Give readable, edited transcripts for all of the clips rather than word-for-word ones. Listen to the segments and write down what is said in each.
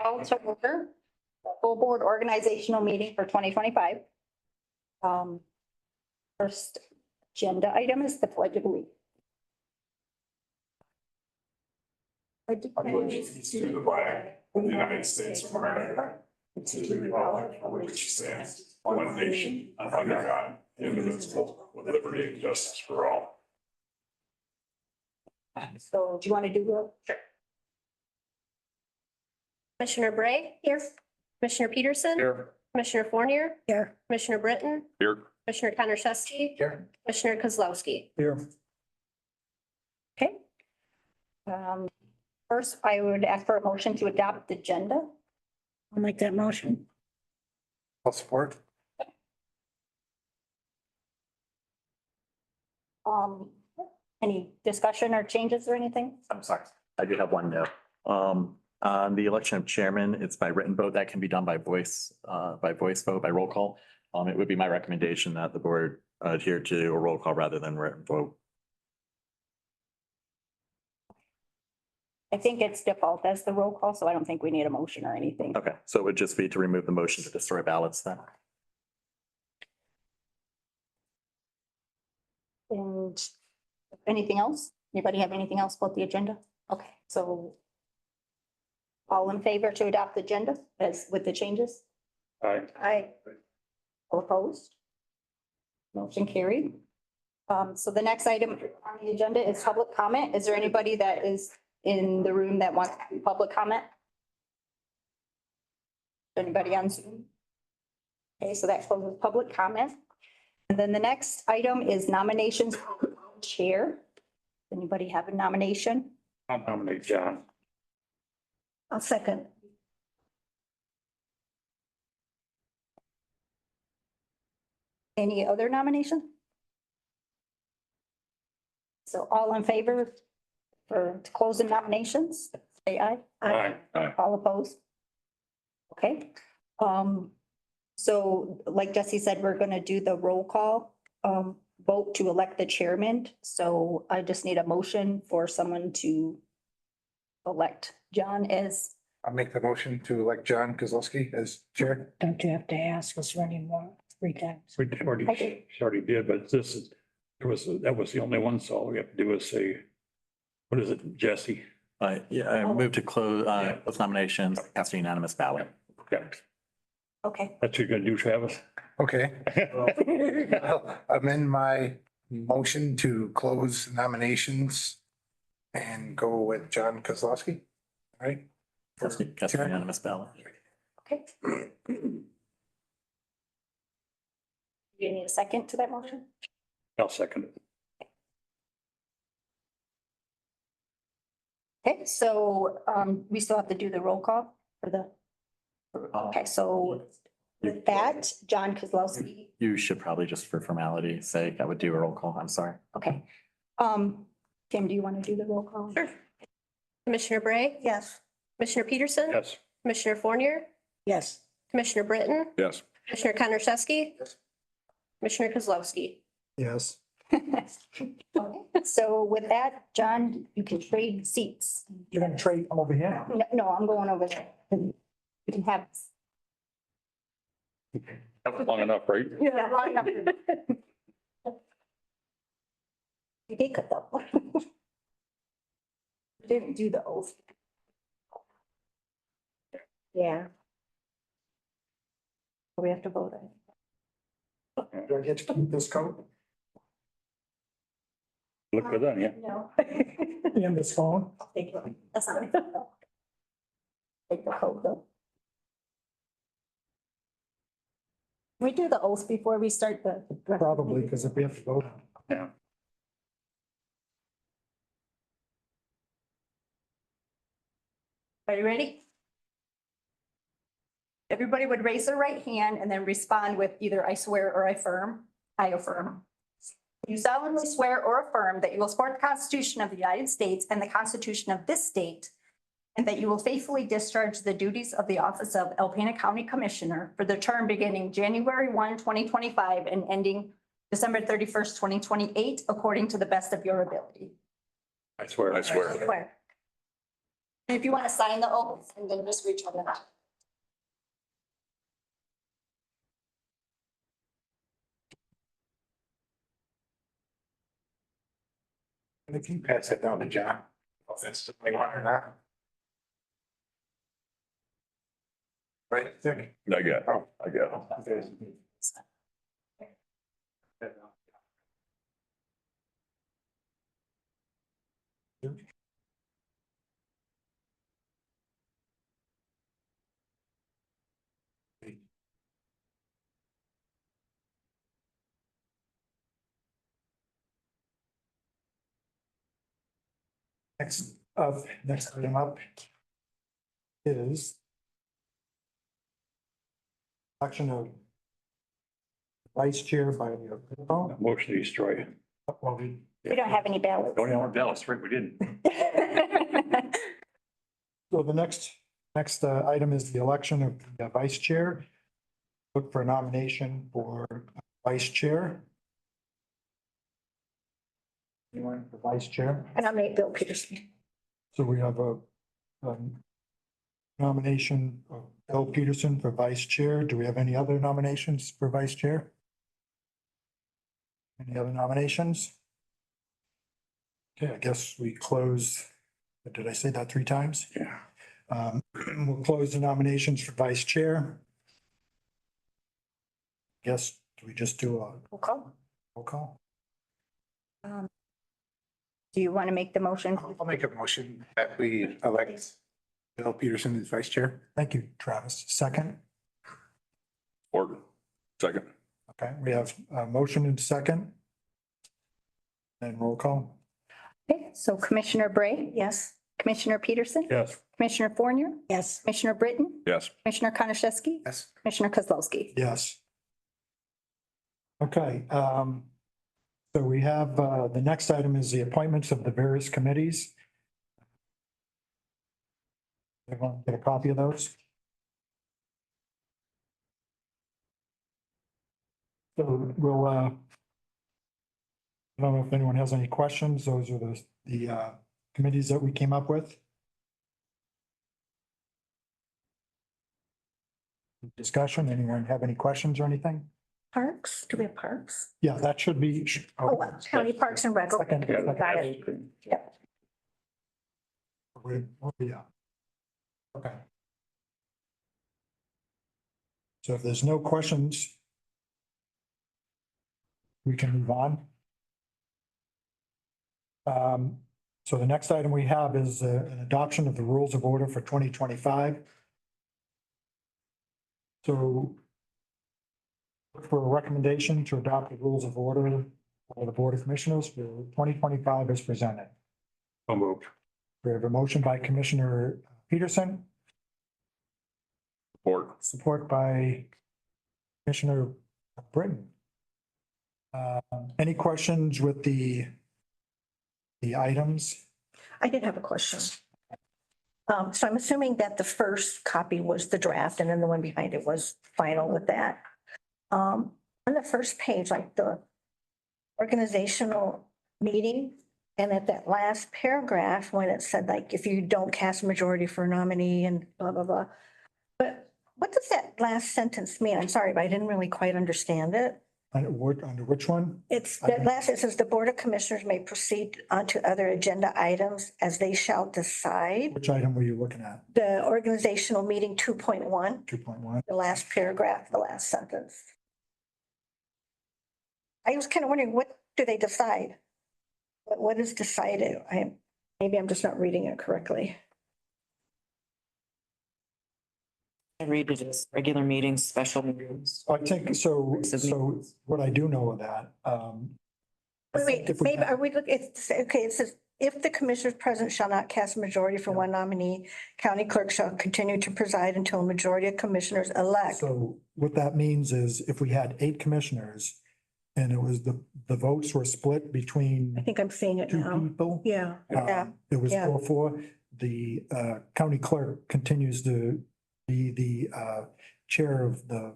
call to order the full board organizational meeting for 2025. First agenda item is the pledge of allegiance. Allegiance to the flag of the United States of America, and to the republic for which it stands, one nation, under God, indivisible, with liberty and justice for all. So do you want to do the? Sure. Commissioner Bray? Here. Commissioner Peterson? Here. Commissioner Fournier? Here. Commissioner Britton? Here. Commissioner Kondrashevsky? Here. Commissioner Kozlowski? Here. Okay. First, I would ask for a motion to adopt the agenda. I'll make that motion. I'll support. Any discussion or changes or anything? I'm sorry, I do have one note. On the election of chairman, it's by written vote. That can be done by voice vote, by roll call. It would be my recommendation that the board adhere to a roll call rather than written vote. I think it's default as the roll call, so I don't think we need a motion or anything. Okay, so it would just be to remove the motion to destroy ballots then. And anything else? Anybody have anything else about the agenda? Okay, so all in favor to adopt the agenda as with the changes? Aye. Aye. All opposed? Motion carried. So the next item on the agenda is public comment. Is there anybody that is in the room that wants to do public comment? Anybody on Zoom? Okay, so that closes public comment. And then the next item is nominations for chair. Anybody have a nomination? I'll nominate John. I'll second. Any other nomination? So all in favor to close the nominations, say aye. Aye. Aye. All opposed? Okay, so like Jesse said, we're gonna do the roll call, vote to elect the chairman. So I just need a motion for someone to elect John as, I'll make the motion to elect John Kozlowski as chair. Don't you have to ask us for any more 3 times? We already did, but this is, that was the only one, so all we have to do is say, what is it, Jesse? Yeah, I move to close those nominations, cast a unanimous ballot. Okay, okay, that's what you're gonna do, Travis? Okay. I'll amend my motion to close nominations and go with John Kozlowski. All right? Cast a unanimous ballot. okay. You need a second to that motion? I'll second it. Okay, so we still have to do the roll call for the, okay, so with that, John Kozlowski, You should probably just for formality's sake, I would do a roll call. I'm sorry. okay. Kim, do you want to do the roll call? Sure. Commissioner Bray? Yes. Commissioner Peterson? Yes. Commissioner Fournier? Yes. Commissioner Britton? Yes. Commissioner Kondrashevsky? Commissioner Kozlowski? Yes. So with that, John, you can trade seats. You're gonna trade over here? No, I'm going over there. You can have. That was long enough, right? Yeah, long enough. You did cut though. Didn't do the oath. Yeah. We have to vote on it. Do I get to keep this coat Look good on you. No. and this phone? Take it. That's not. Take the coat though. We do the oath before we start the. Probably, because if we have to vote. Yeah. Are you ready? Everybody would raise their right hand and then respond with either I swear or I affirm. I affirm. You solemnly swear or affirm that you will support the Constitution of the United States and the Constitution of this state, and that you will faithfully discharge the duties of the office of Alpena County Commissioner for the term beginning January 1, 2025 and ending December 31st, 2028, according to the best of your ability. I swear. Swear. If you want to sign the oath and then just reach over that. If you pass that down to John. If that's something on or not. Right, Dick? I got, Oh. I got. Okay. Next item up is election of vice chair by the. Motion to destroy. Well, we We don't have any ballots. Don't even want ballots, right? We didn't. So the next item is the election of the vice chair. Look for a nomination for vice chair. Anyone for vice chair? I nominate Bill Peterson. So we have a nomination of Bill Peterson for vice chair. Do we have any other nominations for vice chair? Any other nominations? Okay, I guess we close. Did I say that 3 times? Yeah. We'll close the nominations for vice chair. Guess, do we just do a Okay. roll call? Do you want to make the motion? I'll make a motion that we elect Bill Peterson as vice chair. Thank you, Travis. Second. Or second. Okay, we have a motion and second. And roll call. Okay, so Commissioner Bray, Yes. Commissioner Peterson, Yes. Commissioner Fournier, Yes. Commissioner Britton, Yes. Commissioner Konashevsky, Yes. Commissioner Kozlowski. Yes. Okay, so we have, the next item is the appointments of the various committees. Everyone get a copy of those? So we'll, I don't know if anyone has any questions. Those are the committees that we came up with. Discussion, anyone have any questions or anything? Parks? Do we have parks? Yeah, that should be. Oh, County Parks and Rec. Okay, Second. got it. Yep. Yeah. Okay. So if there's no questions, we can move on. So the next item we have is an adoption of the rules of order for 2025. So look for a recommendation to adopt the rules of order for the Board of Commissioners for 2025 as presented. So moved. We have a motion by Commissioner Peterson, Support. support by Commissioner Britton. Any questions with the items? I did have a question. So I'm assuming that the first copy was the draft and then the one behind it was final with that. On the first page, like the organizational meeting, and at that last paragraph, when it said like, if you don't cast a majority for a nominee and blah, blah, blah. But what does that last sentence mean? I'm sorry, but I didn't really quite understand it. Under which one? It's that last, it says the Board of Commissioners may proceed onto other agenda items as they shall decide. Which item were you looking at? The organizational meeting 2.1, 2.1? the last paragraph, the last sentence. I was kind of wondering, what do they decide? What is decided? Maybe I'm just not reading it correctly. I read it as regular meetings, special meetings. I think so. So what I do know of that, Wait, if we maybe have- are we looking, okay, it says, if the commissioners present shall not cast a majority for one nominee, county clerk shall continue to preside until a majority of commissioners elect. so what that means is if we had 8 commissioners and it was the votes were split I between think I'm seeing it 2 now. people. Yeah, yeah. It was Yeah. 4-4. The county clerk continues to be the chair of the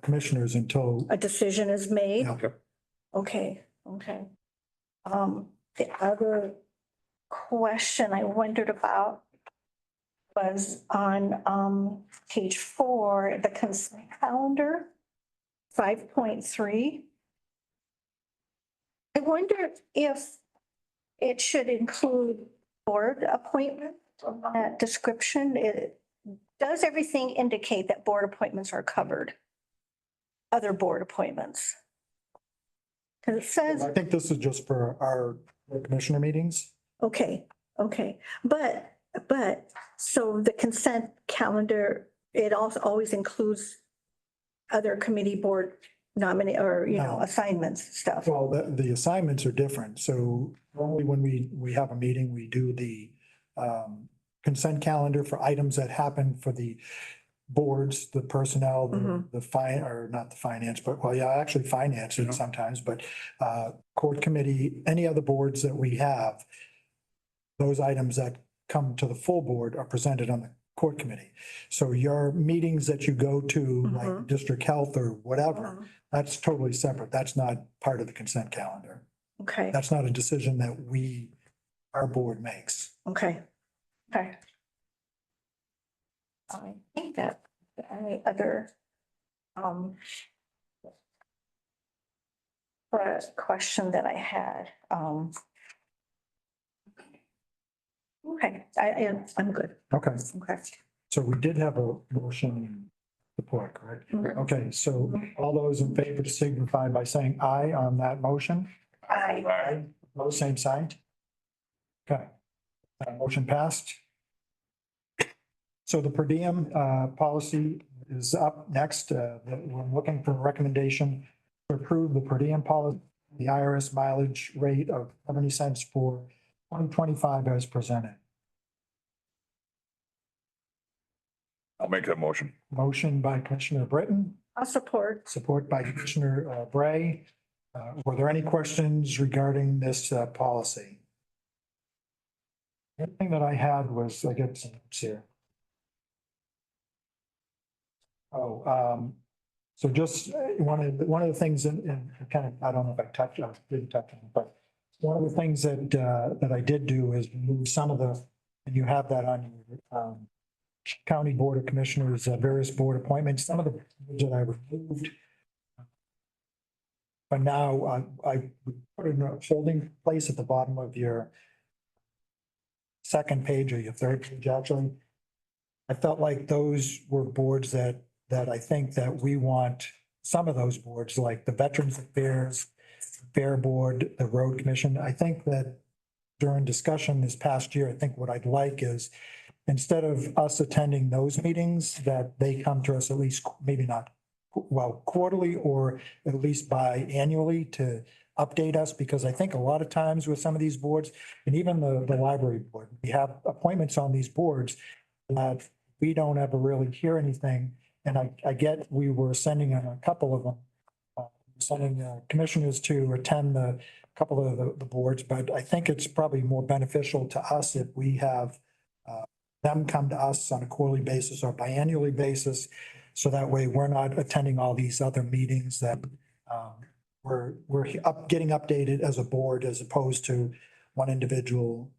commissioners until. A decision is made. Yeah. Okay, okay. The other question I wondered about was on page 4, the consent calendar, 5.3. I wonder if it should include board appointment, that description. Does everything indicate that board appointments are covered? Other board appointments? Because it says. I think this is just for our commissioner meetings. Okay, but, so the consent calendar, it also always includes other committee board nominee or, No. assignments stuff. Well, the assignments are different. So normally when we have a meeting, we do the consent calendar for items that happen for the boards, the personnel, the fine, or not the finance, but well, yeah, actually finance sometimes, but court committee, any other boards that we have, those items that come to the full board are presented on the court committee. So your meetings that you go to, like district health or whatever, that's totally separate. That's not part of the consent calendar. Okay, That's not a decision that our board makes. okay. I think that any other question that I had, okay, I'm good. Okay, Okay. so we did have a motion support, correct? Okay, so all those in favor signify by saying aye on that motion. Aye. Opposed, same sign. Okay. Motion passed. So the per diem policy is up next. We're looking for a recommendation to approve the per diem policy, the IRS mileage rate of 70 cents for 2025 as presented. I'll make that motion. Motion by Commissioner Britton, I'll support. support by Commissioner Bray. Were there any questions regarding this policy? Everything that I had was, I get some notes here. So just one of the things in kind of, I don't know if I didn't touch on it, but one of the things that I did do is move some of the, and you have that on your county board of commissioners, various board appointments, some of the that I removed. But now I put in a holding place at the bottom of your second page or your third page, actually. I felt like those were boards that I think that we want, some of those boards, like the Veterans Affairs, Fair Board, the Road Commission. I think that during discussion this past year, I think what I'd like is instead of us attending those meetings, that they come to us at least, maybe not, well, quarterly or at least biannually to update us, because I think a lot of times with some of these boards, and even the library board, we have appointments on these boards that we don't ever really hear anything. And I get, we were sending a couple of them, sending commissioners to attend a couple of the boards, but I think it's probably more beneficial to us if we have them come to us on a quarterly basis or biannually basis. So that way we're not attending all these other meetings that we're getting updated as a board as opposed to one individual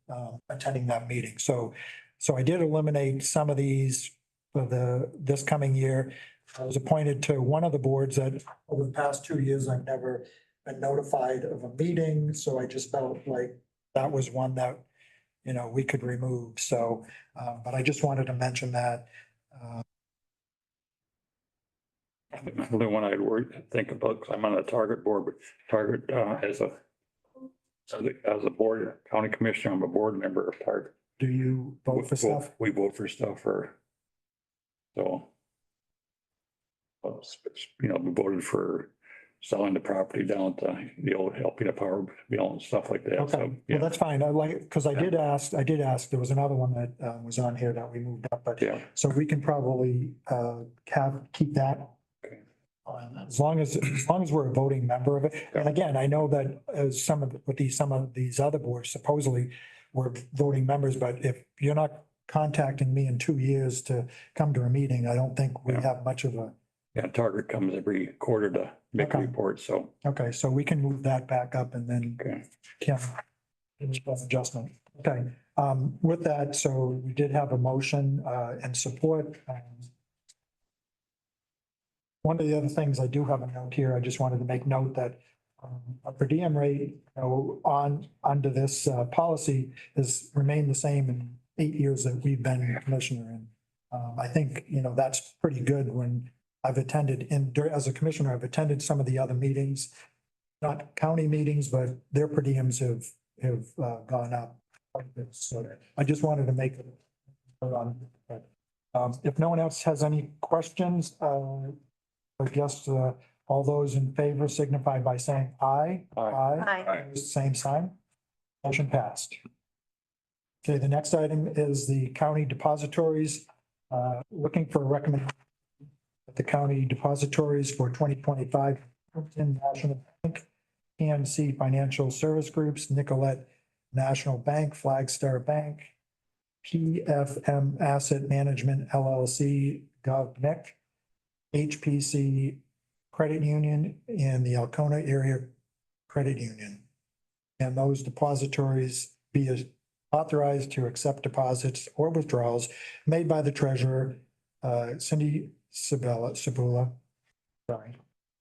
attending that meeting. So I did eliminate some of these for this coming year. I was appointed to one of the boards that over the past 2 years, I've never been notified of a meeting. So I just felt like that was one that, we could remove. So, but I just wanted to mention that. The only one I'd think about, because I'm on the Target board, but Target as a board, county commissioner, I'm a board member of Target. Do you vote for stuff? We vote for stuff so. We voted for selling the property down to the old Alpena Power, and stuff like that. Okay, So, yeah, well, that's fine. Because I did ask, there was another one that was on here that we moved up, but yeah. so we can probably keep that. Okay. As long as we're a voting member of it. And again, I know that some of these other boards supposedly were voting members, but if you're not contacting me in 2 years to come to a meeting, I don't think we Yeah. have much of a. Yeah, Target comes every quarter to make a Okay. report, so, Okay, so we can move that back up and then okay. can adjustment. Okay, With that, so we did have a motion and support. One of the other things I do have a note here, I just wanted to make note that our per diem rate, under this policy has remained the same in 8 years that we've been commissioner. And I think, that's pretty good when I've attended, as a commissioner, I've attended some of the other meetings, not county meetings, but their per diems have gone up. So I just wanted to make it. If no one else has any questions, I guess all those in favor signify by saying aye. Aye. Same sign. Motion passed. Okay, the next item is the county depositories. Looking for a recommendation at the county depositories for 2025. National Bank, PNC Financial Service Groups, Nicollet National Bank, Flagstar Bank, PFM Asset Management LLC, GovNIC, HPC Credit Union, and the Alcona Area Credit Union. And those depositories be authorized to accept deposits or withdrawals made by the treasurer, Cindy Sabula,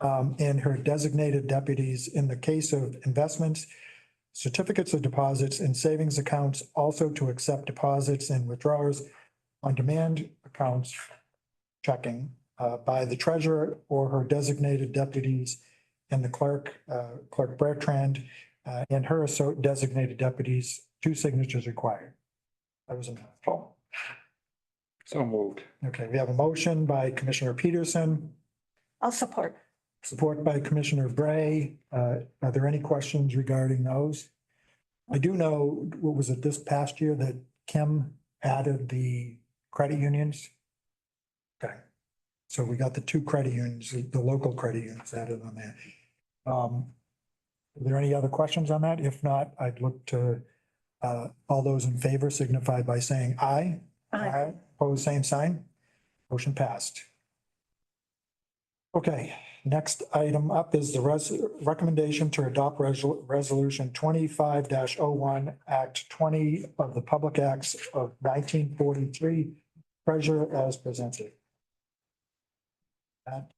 and her designated deputies in the case of investments, certificates of deposits, and savings accounts, also to accept deposits and withdrawals on demand accounts checking by the treasurer or her designated deputies and the clerk, Clerk Bertrand, and her designated deputies, 2 signatures required. That was a mouthful. So moved. Okay, we have a motion by Commissioner Peterson, I'll support. support by Commissioner Bray. Are there any questions regarding those? I do know, what was it, this past year that Kim added the credit unions? Okay, so we got the 2 credit unions, the local credit unions added on that. Are there any other questions on that? If not, I'd look to all those in favor signify by saying aye. Aye. Opposed, same sign. Motion passed. Okay, next item up is the recommendation to adopt resolution 25-01, Act 20 of the Public Acts of 1943, treasurer as presented. That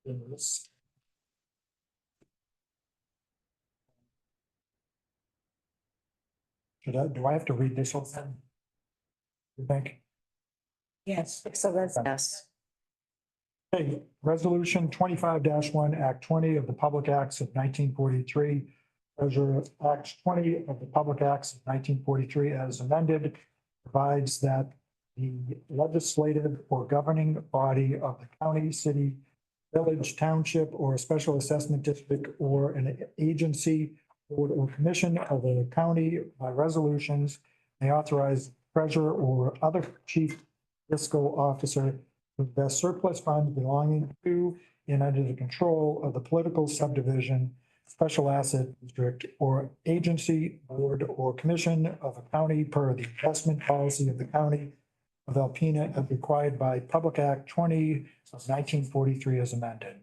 is do I have to read this whole thing? You think? Yes. So that's, Yes. Okay, resolution 25-1, Act 20 of the Public Acts of 1943. Treasurer Act 20 of the Public Acts of 1943 as amended provides that the legislative or governing body of the county, city, village, township, or special assessment district, or an agency, board, or commission of the county by resolutions may authorize treasurer or other chief fiscal officer to invest surplus funds belonging to and under the control of the political subdivision, special asset district, or agency, board, or commission of a county per the investment policy of the county of Alpena as required by Public Act 20 of 1943 as amended.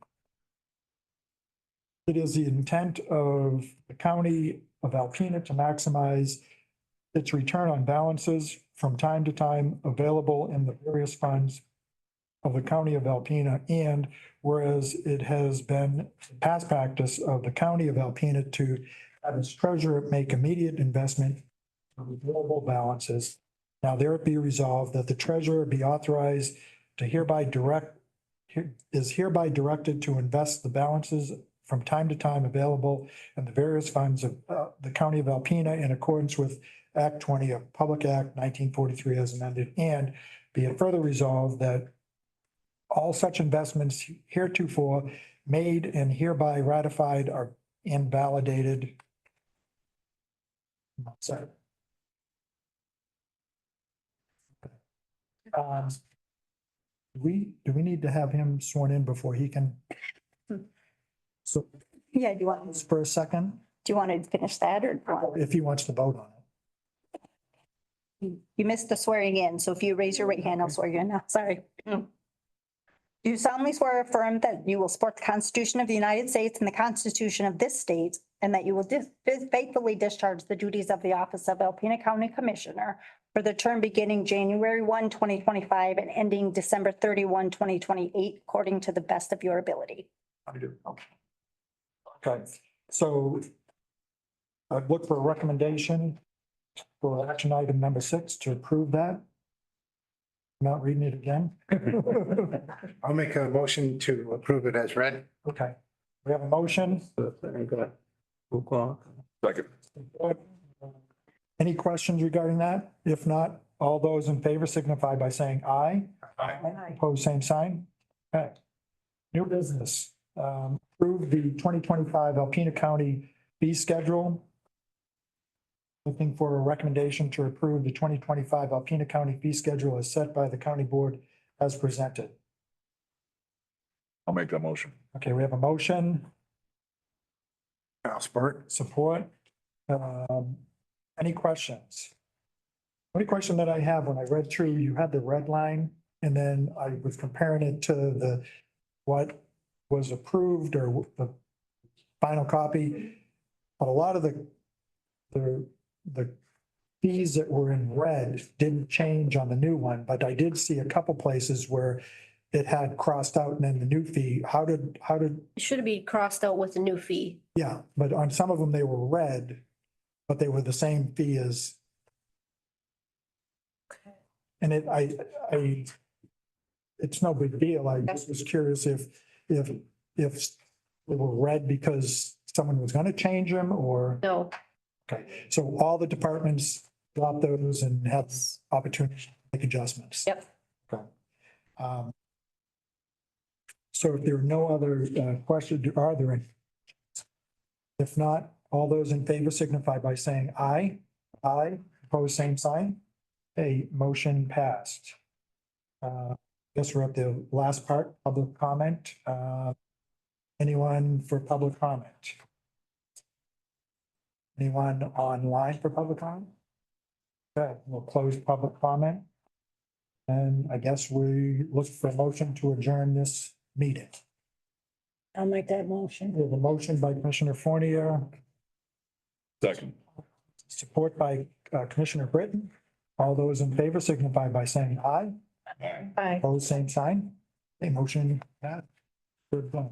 It is the intent of the county of Alpena to maximize its return on balances from time to time available in the various funds of the county of Alpena, and whereas it has been past practice of the county of Alpena to have its treasurer make immediate investment of available balances, now there be resolved that the treasurer be authorized to is hereby directed to invest the balances from time to time available in the various funds of the county of Alpena in accordance with Act 20 of Public Act 1943 as amended, and be it further resolved that all such investments heretofore made and hereby ratified are invalidated. Sorry. Do we need to have him sworn in before he can? So yeah, do you want, for a second, do you want to finish that or? if he wants to vote on it. You missed the swearing in, so if you raise your right hand, I'll swear you in now. Sorry. Do you solemnly swear or affirm that you will support the Constitution of the United States and the Constitution of this state, and that you will faithfully discharge the duties of the office of Alpena County Commissioner for the term beginning January 1, 2025, and ending December 31, 2028, according to the best of your ability. I do. Okay, so I'd look for a recommendation for action item number 6 to approve that. Not reading it again. I'll make a motion to approve it as read. Okay, we have a motion. Second. Any questions regarding that? If not, all those in favor signify by saying aye. Aye. Opposed, same sign. Okay. New business, approve the 2025 Alpena County fee schedule. Looking for a recommendation to approve the 2025 Alpena County fee schedule as set by the county board as presented. I'll make that motion. Okay, we have a motion, I'll support. support. Any questions? Only question that I have, when I read through, you had the red line, and then I was comparing it to the, what was approved or the final copy. But a lot of the fees that were in red didn't change on the new one, but I did see a couple places where it had crossed out and then the new fee. How did, It should be crossed out with a new fee. yeah, but on some of them, they were red, but they were the same fee as. And it's no big deal. I just was curious if they were red because someone was gonna change them or, No, okay. So all the departments got those and have opportunity to make adjustments. Yep. Okay. So if there are no other questions, are there any? If not, all those in favor signify by saying aye. Aye, opposed, same sign. A motion passed. Guess we're at the last part, public comment. Anyone for public comment? Anyone online for public comment? Okay, we'll close public comment. And I guess we look for a motion to adjourn this meeting. I'll make that motion. We have a motion by Commissioner Fournier, Second. support by Commissioner Britton. All those in favor signify by saying aye. Aye. Opposed, same sign. A motion passed. Good done.